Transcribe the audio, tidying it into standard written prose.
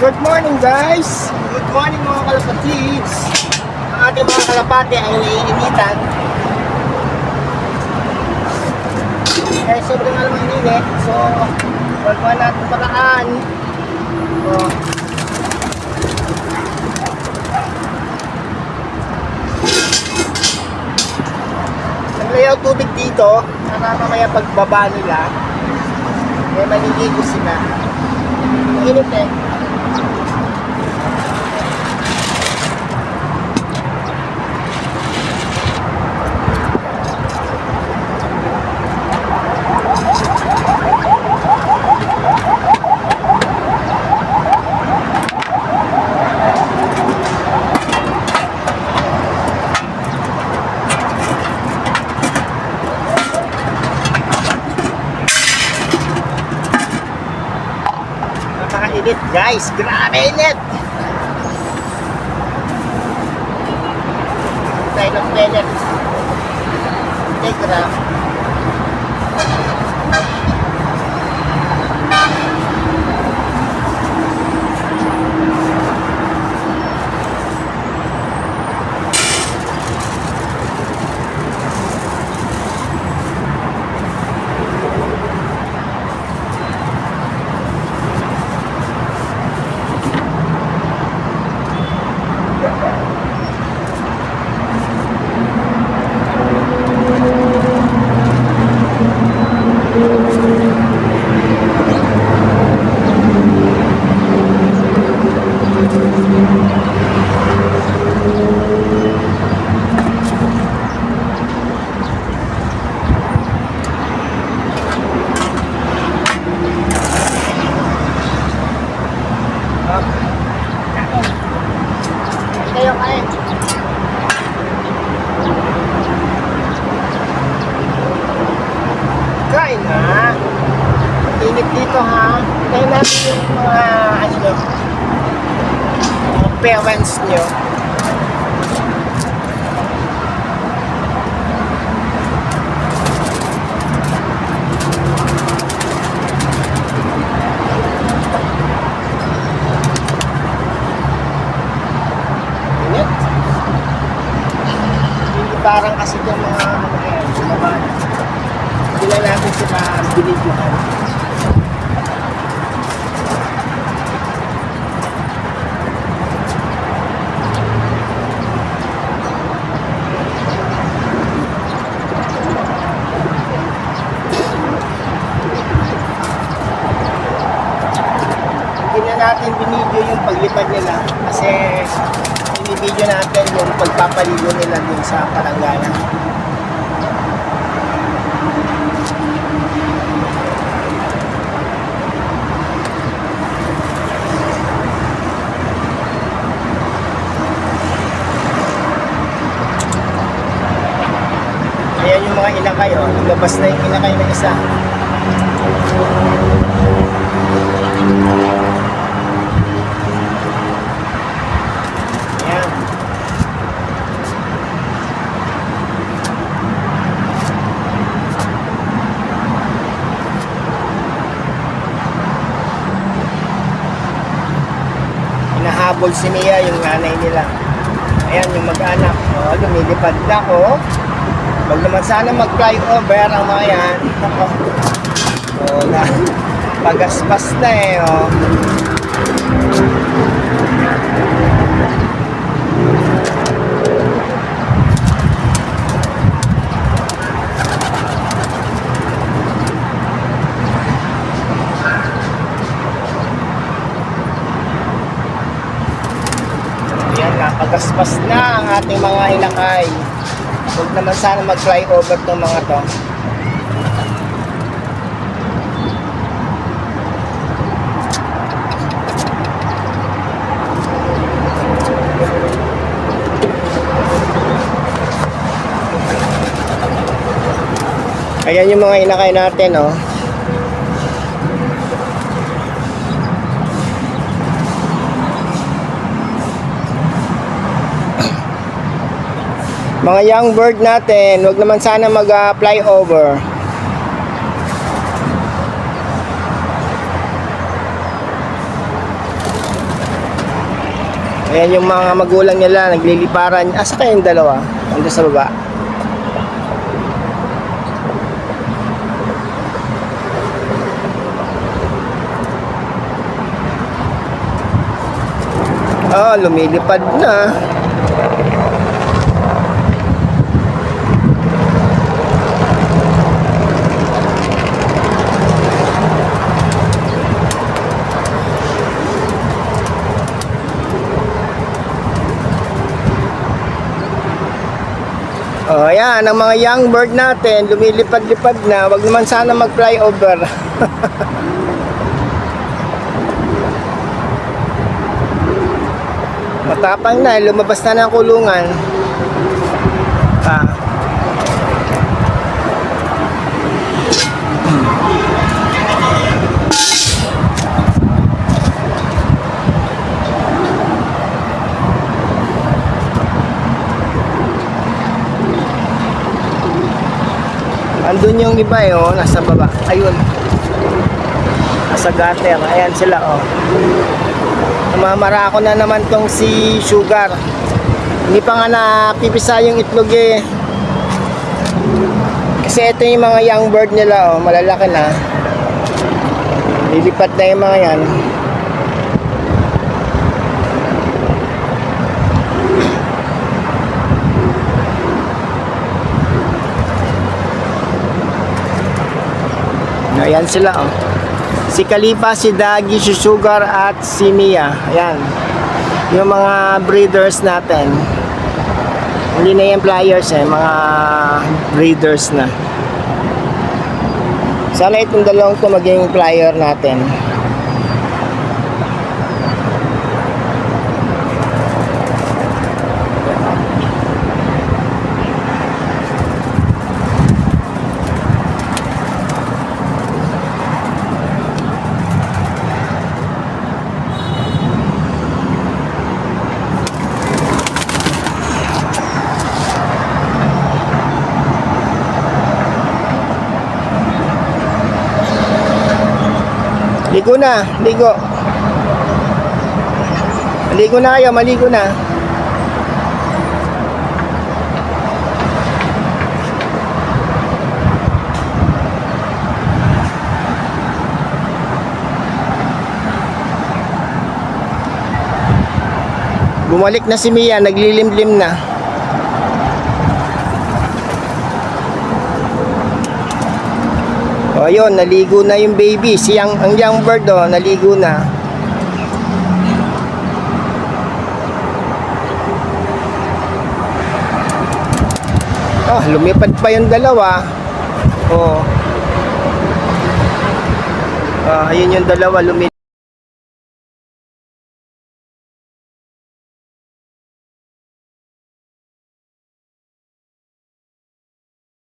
Good morning guys! Good morning mga kalapatids! Ang ating mga kalapati ay naiinitan. Eh sobrang alam ang init. So, wala natin paraan. So, naglayaw tubig dito. Sana mamaya pagbaba nila eh maliligo sila. Init eh. Init guys, grabe init. Tayo ng pellet. Tegra. Kain na. Init dito ha. Kain natin yung mga parents nyo. Init. Hindi parang kasi yung mga sumaban. Hindi lang natin sila binidyohan. Hindi na natin binidyo yung paglipad nila kasi binibidyo natin yung pagpapaligo nila dun sa palanggana. Ayan yung mga inakay, oh. Lumabas na yung inakay na isa. Ayan. Hinahabol si Mia yung nanay nila. Ayan yung mag-anak. Oh, lumilipad na, oh. Wag naman sana mag-flyover ang mga yan. Oh, na pagaspas na eh, oh. Ayan na, pagaspas na ang ating mga inakay. Huwag naman sana mag-flyover ng mga to. Ayan yung mga inakay natin, oh. Mga young bird natin, huwag naman sana mag-flyover. Ayan yung mga magulang nila, nagliliparan. Asa kayong dalawa? Ando sa baba. Oh, lumilipad na. Oh, ayan, ang mga young bird natin, lumilipad-lipad na. Wag naman sana mag-flyover. Matapang na, lumabas na ng kulungan. Ah. Andun yung iba eh, oh, nasa baba. Ayun. Nasa gutter. Ayan sila, oh. Namamara ko na naman tong si Sugar. Hindi pa nga napipisa yung itlog eh. Kasi ito yung mga young bird nila, oh. Malalaki na. Lilipat na yung mga yan. Ayan sila, oh. Si Khalifa, si Dagi, si Sugar at si Mia. Ayan. Yung mga breeders natin. Hindi na yung flyers eh, mga breeders na. Sana itong dalawang to maging flyer natin. Ligo na, ligo. Maligo na kayo, maligo na. Bumalik na si Mia, naglilimlim na. O yun, naligo na yung baby. Ang young bird, oh, naligo na. Oh, lumipad pa yung dalawa. Oh. Ayun yung dalawa lumipad.